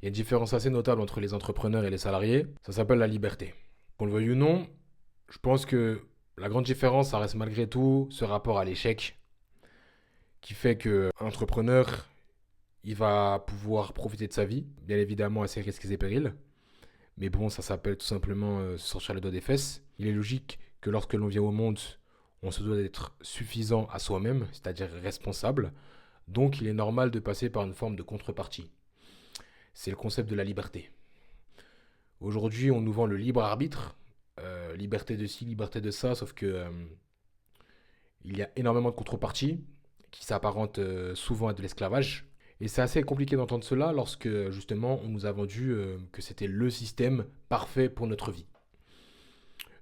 Il y a une différence assez notable entre les entrepreneurs et les salariés, ça s'appelle la liberté. Qu'on le veuille ou non, je pense que la grande différence, ça reste malgré tout ce rapport à l'échec qui fait que un entrepreneur, il va pouvoir profiter de sa vie, bien évidemment à ses risques et périls, mais bon, ça s'appelle tout simplement se sortir le doigt des fesses. Il est logique que lorsque l'on vient au monde, on se doit d'être suffisant à soi-même, c'est-à-dire responsable, donc il est normal de passer par une forme de contrepartie. C'est le concept de la liberté. Aujourd'hui, on nous vend le libre arbitre, liberté de ci, liberté de ça, sauf que il y a énormément de contreparties qui s'apparentent souvent à de l'esclavage. Et c'est assez compliqué d'entendre cela lorsque justement on nous a vendu que c'était le système parfait pour notre vie.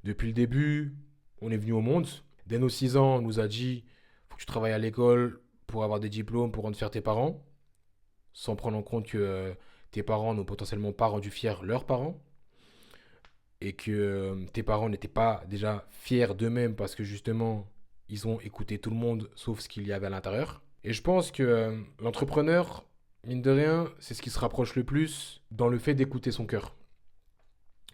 Depuis le début, on est venu au monde. Dès nos 6 ans, on nous a dit faut que tu travailles à l'école pour avoir des diplômes, pour rendre fiers tes parents, sans prendre en compte que tes parents n'ont potentiellement pas rendu fiers leurs parents et que tes parents n'étaient pas déjà fiers d'eux-mêmes parce que justement ils ont écouté tout le monde sauf ce qu'il y avait à l'intérieur. Et je pense que l'entrepreneur, mine de rien, c'est ce qui se rapproche le plus dans le fait d'écouter son cœur.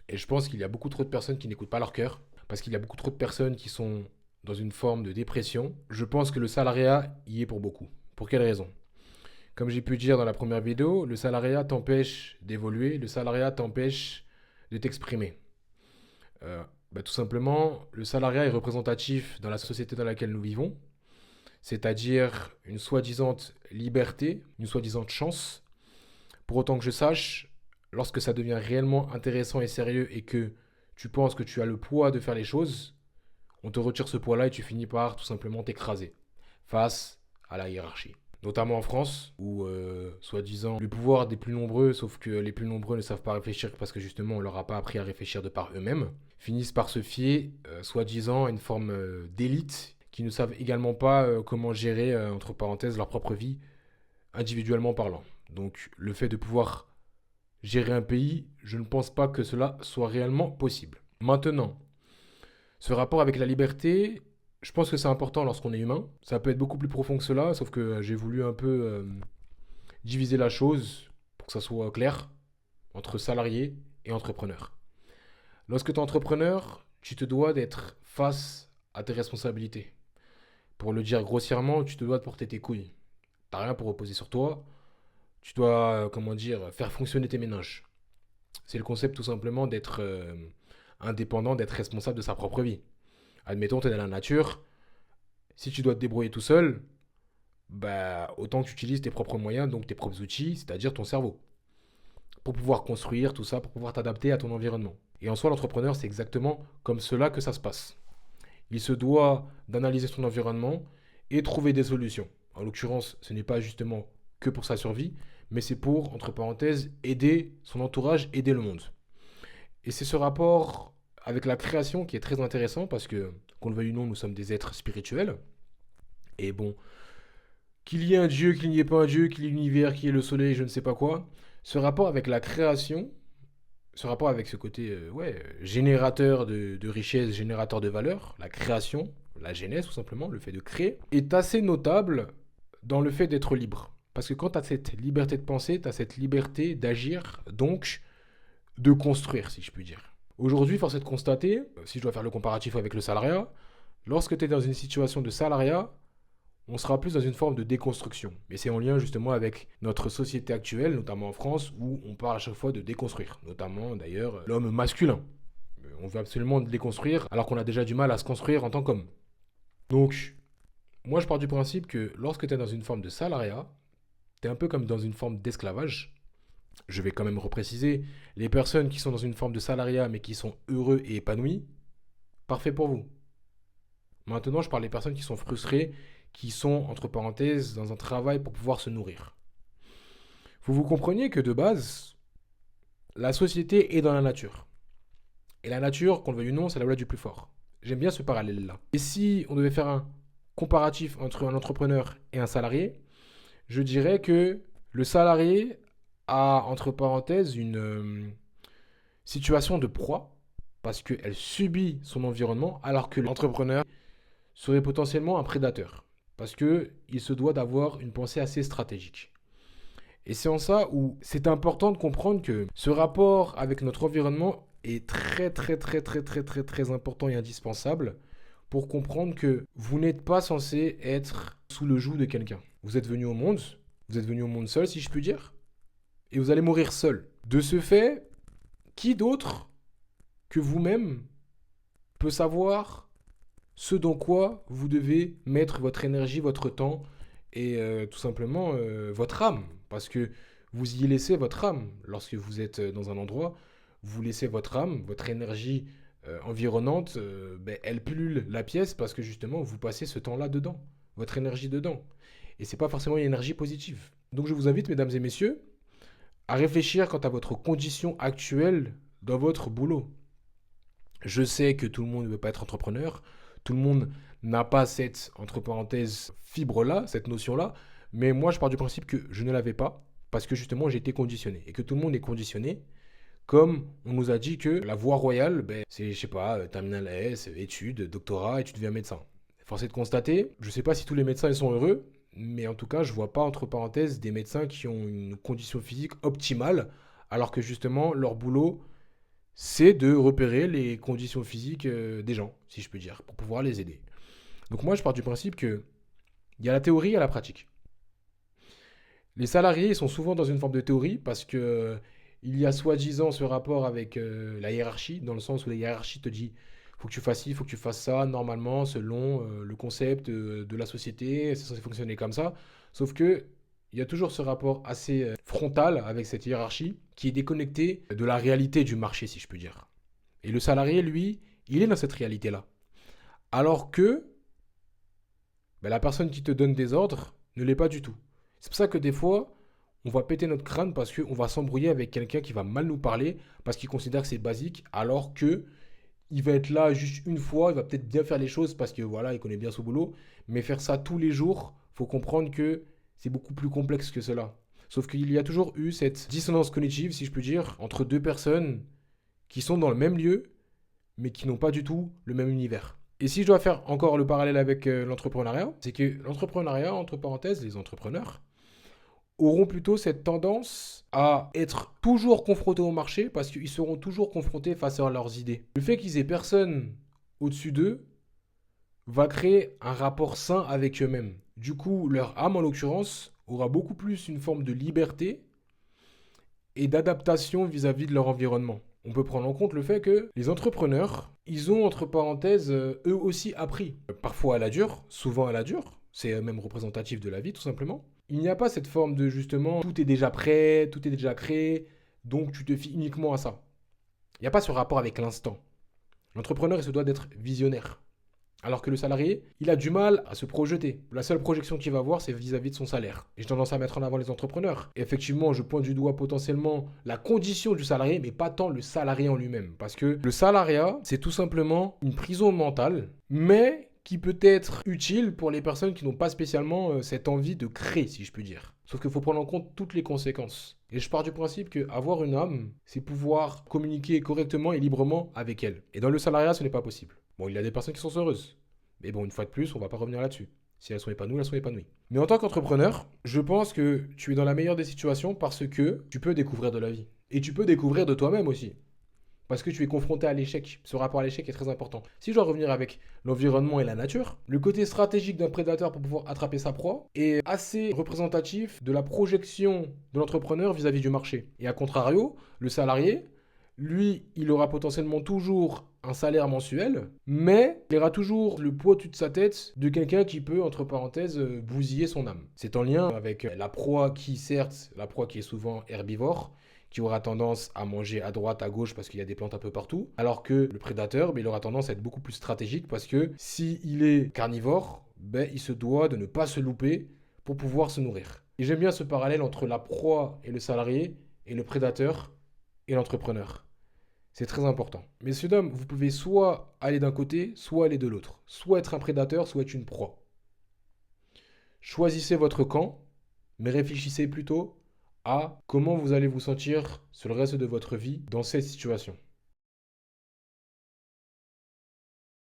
Et je pense qu'il y a beaucoup trop de personnes qui n'écoutent pas leur cœur, parce qu'il y a beaucoup trop de personnes qui sont dans une forme de dépression. Je pense que le salariat y est pour beaucoup. Pour quelle raison? Comme j'ai pu dire dans la première vidéo, le salariat t'empêche d'évoluer, le salariat t'empêche de t'exprimer. Euh, Tout simplement, le salariat est représentatif dans la société dans laquelle nous vivons, c'est-à-dire une soi-disant liberté, une soi-disant chance. Pour autant que je sache, lorsque ça devient réellement intéressant et sérieux et que tu penses que tu as le poids de faire les choses, on te retire ce poids-là et tu finis par tout simplement t'écraser face à la hiérarchie. Notamment en France, où, soi-disant, le pouvoir des plus nombreux, sauf que les plus nombreux ne savent pas réfléchir parce que justement on leur a pas appris à réfléchir de par eux-mêmes, finissent par se fier, soi-disant, à une forme d'élite qui ne savent également pas comment gérer, entre parenthèses, leur propre vie, individuellement parlant. Donc le fait de pouvoir gérer un pays, je ne pense pas que cela soit réellement possible. Maintenant, ce rapport avec la liberté, je pense que c'est important lorsqu'on est humain. Ça peut être beaucoup plus profond que cela, sauf que j'ai voulu un peu diviser la chose pour que ça soit clair entre salarié et entrepreneur. Lorsque tu es entrepreneur, tu te dois d'être face à tes responsabilités. Pour le dire grossièrement, tu te dois de porter tes couilles. T'as rien pour reposer sur toi. Tu dois, comment dire, faire fonctionner tes ménages. C'est le concept tout simplement d'être indépendant, d'être responsable de sa propre vie. Admettons, tu es dans la nature. Si tu dois te débrouiller tout seul, bah, autant que tu utilises tes propres moyens, donc tes propres outils, c'est-à-dire ton cerveau, pour pouvoir construire tout ça, pour pouvoir t'adapter à ton environnement. Et en soi, l'entrepreneur, c'est exactement comme cela que ça se passe. Il se doit d'analyser son environnement et trouver des solutions. En l'occurrence, ce n'est pas justement que pour sa survie, mais c'est pour, entre parenthèses, aider son entourage, aider le monde. Et c'est ce rapport avec la création qui est très intéressant parce que, qu'on le veuille ou non, nous sommes des êtres spirituels. Et bon, qu'il y ait un Dieu, qu'il n'y ait pas un Dieu, qu'il y ait l'univers, qu'il y ait le soleil, je ne sais pas quoi, ce rapport avec la création, ce rapport avec ce côté générateur de richesse, générateur de valeur, la création, la genèse tout simplement, le fait de créer, est assez notable dans le fait d'être libre. Parce que quand tu as cette liberté de penser, tu as cette liberté d'agir, donc de construire, si je puis dire. Aujourd'hui, force est de constater, si je dois faire le comparatif avec le salariat, lorsque tu es dans une situation de salariat, on sera plus dans une forme de déconstruction. Mais c'est en lien justement avec notre société actuelle, notamment en France, où on parle à chaque fois de déconstruire, notamment d'ailleurs l'homme masculin. On veut absolument déconstruire alors qu'on a déjà du mal à se construire en tant qu'homme. Donc, moi je pars du principe que lorsque tu es dans une forme de salariat, tu es un peu comme dans une forme d'esclavage. Je vais quand même repréciser, les personnes qui sont dans une forme de salariat mais qui sont heureux et épanouis, parfait pour vous. Maintenant, je parle des personnes qui sont frustrées, qui sont, entre parenthèses, dans un travail pour pouvoir se nourrir. Vous compreniez que de base, la société est dans la nature. Et la nature, qu'on le veuille ou non, c'est la loi du plus fort. J'aime bien ce parallèle-là. Et si on devait faire un comparatif entre un entrepreneur et un salarié, je dirais que le salarié a, entre parenthèses, une situation de proie, parce qu'elle subit son environnement, alors que l'entrepreneur serait potentiellement un prédateur, parce qu'il se doit d'avoir une pensée assez stratégique. Et c'est en ça où c'est important de comprendre que ce rapport avec notre environnement est très très très très très très très important et indispensable pour comprendre que vous n'êtes pas censé être sous le joug de quelqu'un. Vous êtes venu au monde seul si je puis dire, et vous allez mourir seul. De ce fait, qui d'autre que vous-même peut savoir ce dans quoi vous devez mettre votre énergie, votre temps et tout simplement votre âme. Parce que vous y laissez votre âme. Lorsque vous êtes dans un endroit, vous laissez votre âme, votre énergie environnante, elle pullule la pièce parce que justement vous passez ce temps-là dedans, votre énergie dedans. Et c'est pas forcément une énergie positive. Donc je vous invite, mesdames et messieurs, à réfléchir quant à votre condition actuelle dans votre boulot. Je sais que tout le monde ne veut pas être entrepreneur, tout le monde n'a pas cette, entre parenthèses, fibre-là, cette notion-là, mais moi je pars du principe que je ne l'avais pas, parce que justement j'ai été conditionné, et que tout le monde est conditionné, comme on nous a dit que la voie royale, c'est, je sais pas, terminale S, études, doctorat, et tu deviens médecin. Force est de constater, je ne sais pas si tous les médecins ils sont heureux, mais en tout cas je vois pas, entre parenthèses, des médecins qui ont une condition physique optimale, alors que justement leur boulot c'est de repérer les conditions physiques des gens, si je peux dire, pour pouvoir les aider. Donc moi, je pars du principe que il y a la théorie et la pratique. Les salariés ils sont souvent dans une forme de théorie parce que il y a soi-disant ce rapport avec la hiérarchie, dans le sens où la hiérarchie te dit faut que tu fasses ci, faut que tu fasses ça, normalement, selon le concept de la société, c'est censé fonctionner comme ça. Sauf que il y a toujours ce rapport assez frontal avec cette hiérarchie qui est déconnecté de la réalité du marché, si je peux dire. Et le salarié, lui, il est dans cette réalité-là. Alors que la personne qui te donne des ordres ne l'est pas du tout. C'est pour ça que des fois, on va péter notre crâne parce qu'on va s'embrouiller avec quelqu'un qui va mal nous parler parce qu'il considère que c'est basique, alors que il va être là juste une fois, il va peut-être bien faire les choses parce que voilà, il connaît bien son boulot, mais faire ça tous les jours, faut comprendre que c'est beaucoup plus complexe que cela. Sauf qu'il y a toujours eu cette dissonance cognitive, si je peux dire, entre deux personnes qui sont dans le même lieu, mais qui n'ont pas du tout le même univers. Et si je dois faire encore le parallèle avec l'entrepreneuriat, c'est que l'entrepreneuriat, entre parenthèses, les entrepreneurs, auront plutôt cette tendance à être toujours confrontés au marché parce qu'ils seront toujours confrontés face à leurs idées. Le fait qu'ils aient personne au-dessus d'eux va créer un rapport sain avec eux-mêmes. Du coup, leur âme, en l'occurrence, aura beaucoup plus une forme de liberté et d'adaptation vis-à-vis de leur environnement. On peut prendre en compte le fait que les entrepreneurs, ils ont, entre parenthèses, eux aussi appris. Parfois à la dure, souvent à la dure, c'est même représentatif de la vie tout simplement. Il n'y a pas cette forme de justement, tout est déjà prêt, tout est déjà créé, donc tu te fies uniquement à ça. Il n'y a pas ce rapport avec l'instant. L'entrepreneur, il se doit d'être visionnaire. Alors que le salarié, il a du mal à se projeter. La seule projection qu'il va avoir, c'est vis-à-vis de son salaire. Et j'ai tendance à mettre en avant les entrepreneurs. Et effectivement, je pointe du doigt potentiellement la condition du salarié, mais pas tant le salarié en lui-même. Parce que le salariat, c'est tout simplement une prison mentale, mais qui peut être utile pour les personnes qui n'ont pas spécialement cette envie de créer, si je puis dire. Sauf qu'il faut prendre en compte toutes les conséquences. Et je pars du principe qu'avoir une âme, c'est pouvoir communiquer correctement et librement avec elle. Et dans le salariat, ce n'est pas possible. Bon, il y a des personnes qui sont heureuses. Mais bon, une fois de plus, on va pas revenir là-dessus. Si elles sont épanouies, elles sont épanouies. Mais en tant qu'entrepreneur, je pense que tu es dans la meilleure des situations parce que tu peux découvrir de la vie. Et tu peux découvrir de toi-même aussi. Parce que tu es confronté à l'échec. Ce rapport à l'échec est très important. Si je dois revenir avec l'environnement et la nature, le côté stratégique d'un prédateur pour pouvoir attraper sa proie est assez représentatif de la projection de l'entrepreneur vis-à-vis du marché. Et à contrario, le salarié, lui, il aura potentiellement toujours un salaire mensuel, mais il aura toujours le poids au-dessus de sa tête de quelqu'un qui peut, entre parenthèses, bousiller son âme. C'est en lien avec la proie qui, certes, la proie qui est souvent herbivore, qui aura tendance à manger à droite, à gauche parce qu'il y a des plantes un peu partout, alors que le prédateur, il aura tendance à être beaucoup plus stratégique parce que s'il est carnivore, il se doit de ne pas se louper pour pouvoir se nourrir. Et j'aime bien ce parallèle entre la proie et le salarié, et le prédateur et l'entrepreneur. C'est très important. Messieurs, dames, vous pouvez soit aller d'un côté, soit aller de l'autre. Soit être un prédateur, soit être une proie. Choisissez votre camp, mais réfléchissez plutôt à comment vous allez vous sentir sur le reste de votre vie dans cette situation.